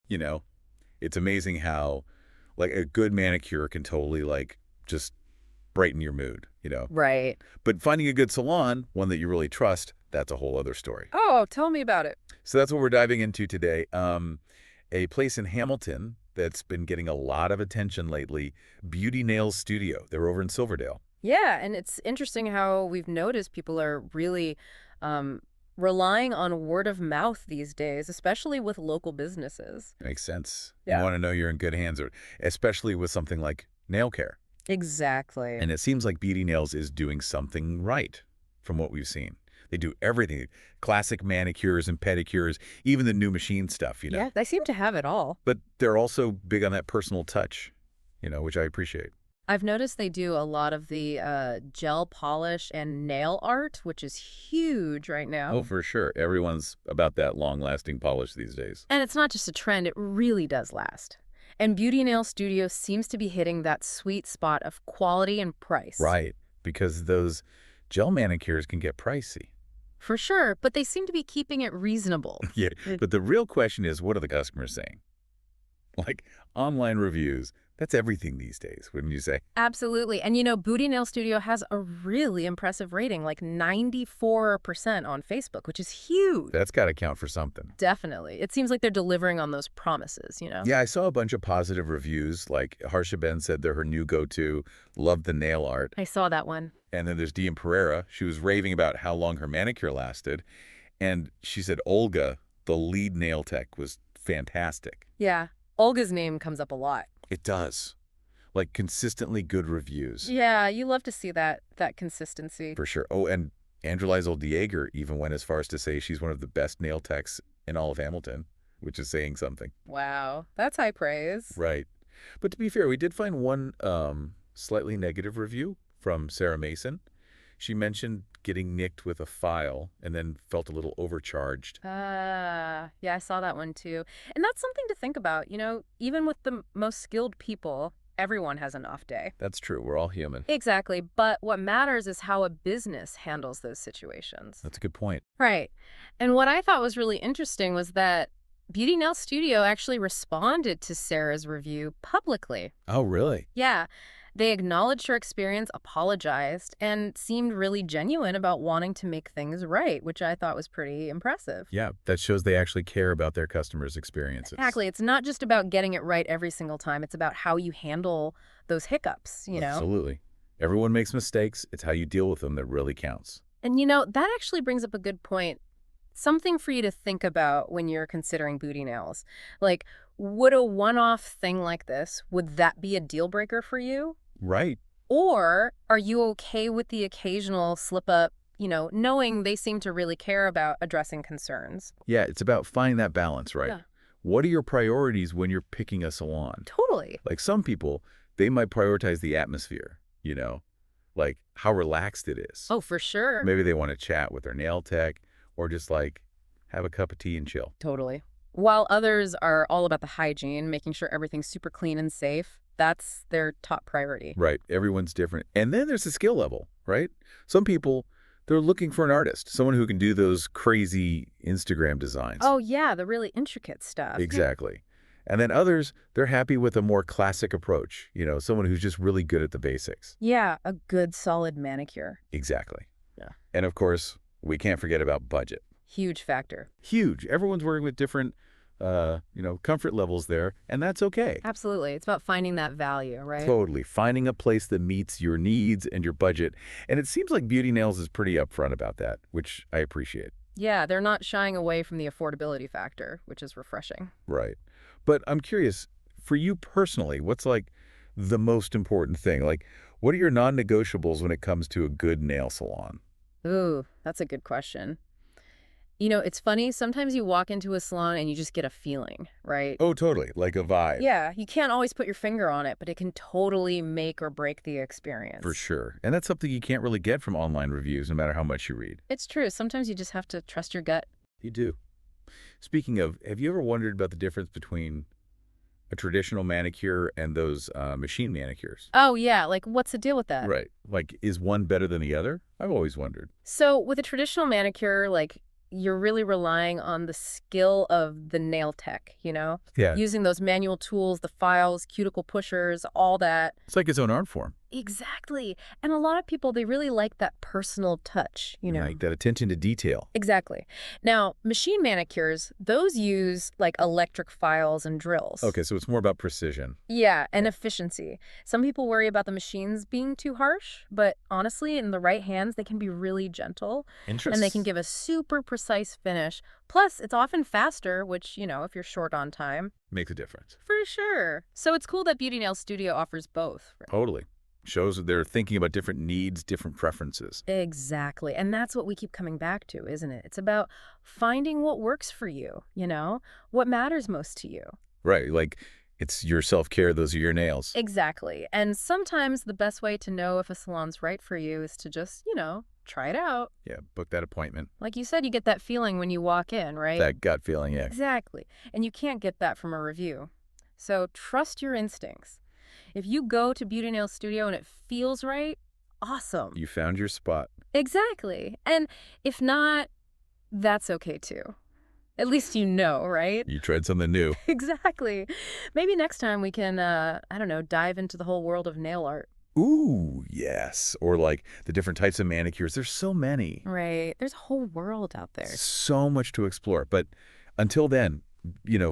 You know, it's amazing how, like, a good manicure can totally, like, just brighten your mood. Right. But finding a good salon, one that you really trust, that's a whole other story. Oh, tell me about it. So that's what we're diving into today. A place in Hamilton that's been getting a lot of attention lately, Beauty Nails Studio. They're over in Silverdale. Yeah, and it's interesting how we've noticed people are really um, relying on word of mouth these days, especially with local businesses. Makes sense. You Yeah. want to know you're in good hands, especially with something like nail care. Exactly. And it seems like Beauty Nails is doing something right from what we've seen. They do everything, classic manicures and pedicures, even the new machine stuff. Yeah, they seem to have it all. But they're also big on that personal touch, which I appreciate. I've noticed they do a lot of the gel polish and nail art, which is huge right now. Oh, for sure. Everyone's about that long-lasting polish these days. And it's not just a trend, it really does last. And Beauty Nail Studio seems to be hitting that sweet spot of quality and price. Right, because those gel manicures can get pricey. For sure, but they seem to be keeping it reasonable. Yeah, but the real question is, what are the customers saying? Like, online reviews, that's everything these days, wouldn't you say? Absolutely. And Booty Nail Studio has a really impressive rating, like 94% on Facebook, which is huge. That's got to count for something. Definitely. It seems like they're delivering on those promises. Yeah, I saw a bunch of positive reviews, like Harsha Ben said they're her new go-to, loved the nail art. I saw that one. And then there's Dian Pereira. She was raving about how long her manicure lasted. And she said Olga, the lead nail tech, was fantastic. Yeah. Olga's name comes up a lot. It does. Like, consistently good reviews. Yeah, you love to see that consistency. For sure. Oh, and Angelize Oldieger even went as far as to say she's one of the best nail techs in all of Hamilton, which is saying something. Wow, that's high praise. Right. But to be fair, we did find one slightly negative review from Sarah Mason. She mentioned getting nicked with a file and then felt a little overcharged. Yeah, I saw that one too. And that's something to think about. Even with the most skilled people, everyone has an off day. That's true. We're all human. Exactly. But what matters is how a business handles those situations. That's a good point. Right. And what I thought was really interesting was that Beauty Nail Studio actually responded to Sarah's review publicly. Oh, really? Yeah. They acknowledged her experience, apologized, and seemed really genuine about wanting to make things right, which I thought was pretty impressive. Yeah, that shows they actually care about their customers' experiences. Exactly. It's not just about getting it right every single time. It's about how you handle those hiccups. Absolutely. Everyone makes mistakes. It's how you deal with them that really counts. And that actually brings up a good point. Something for you to think about when you're considering booty nails. Like, would a one-off thing like this, would that be a deal breaker for you? Right. Or are you okay with the occasional slip up, knowing they seem to really care about addressing concerns? Yeah, it's about finding that balance, right? Yeah. What are your priorities when you're picking a salon? Totally. Like some people, they might prioritize the atmosphere, like how relaxed it is. Oh, for sure. Maybe they want to chat with their nail tech or just like have a cup of tea and chill. Totally. While others are all about the hygiene, making sure everything's super clean and safe, that's their top priority. Right. Everyone's different. And then there's the skill level, right? Some people, they're looking for an artist, someone who can do those crazy Instagram designs. Oh, yeah, the really intricate stuff. Exactly. And then others, they're happy with a more classic approach, someone who's just really good at the basics. Yeah, a good solid manicure. Exactly. Yeah. And of course, we can't forget about budget. Huge factor. Huge. Everyone's working with different, comfort levels there, and that's okay. Absolutely. It's about finding that value, right? Totally. Finding a place that meets your needs and your budget. And it seems like Beauty Nails is pretty upfront about that, which I appreciate. Yeah, they're not shying away from the affordability factor, which is refreshing. Right. But I'm curious, for you personally, what's like the most important thing? Like, what are your non-negotiables when it comes to a good nail salon? Ooh, that's a good question. It's funny. Sometimes you walk into a salon and you just get a feeling, right? Oh, totally. Like a vibe. Yeah, you can't always put your finger on it, but it can totally make or break the experience. For sure. And that's something you can't really get from online reviews, no matter how much you read. It's true. Sometimes you just have to trust your gut. You do. Speaking of, have you ever wondered about the difference between a traditional manicure and those machine manicures? Oh, yeah. Like, what's the deal with that? Right. Like, is one better than the other? I've always wondered. So with a traditional manicure, like, you're really relying on the skill of the nail tech, Yeah. using those manual tools, the files, cuticle pushers, all that. It's like its own art form. Exactly. And a lot of people, they really like that personal touch. Like that attention to detail. Exactly. Now, machine manicures, those use like electric files and drills. Okay, so it's more about precision. Yeah, and efficiency. Some people worry about the machines being too harsh, but honestly, in the right hands, they can be really gentle and they can give a super precise finish. Plus, it's often faster, which, if you're short on time. Makes a difference. For sure. So it's cool that Beauty Nail Studio offers both. Totally. Shows that they're thinking about different needs, different preferences. Exactly. And that's what we keep coming back to, isn't it? It's about finding what works for you, what matters most to you. Right, like it's your self-care, those are your nails. Exactly. And sometimes the best way to know if a salon's right for you is to just, try it out. Yeah, book that appointment. Like you said, you get that feeling when you walk in, right? That gut feeling, yeah. Exactly. And you can't get that from a review. So trust your instincts. If you go to Beauty Nail Studio and it feels right, awesome. You found your spot. Exactly. And if not, that's okay too. At least right? You tried something new. Exactly. Maybe next time we can, I don't know, dive into the whole world of nail art. Ooh, yes. Or like the different types of manicures. There's so many. Right. There's a whole world out there. So much to explore. But until then,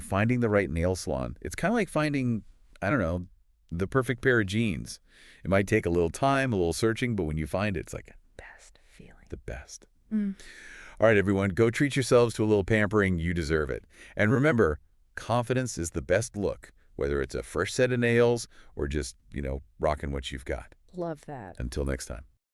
finding the right nail salon, it's kind of like finding, I don't know, the perfect pair of jeans. It might take a little time, a little searching, but when you find it, it's like Best feeling. the best. Mm. All right, everyone, go treat yourselves to a little pampering. You deserve it. And remember, confidence is the best look, whether it's a fresh set of nails or just, rocking what you've got. Love that. Until next time.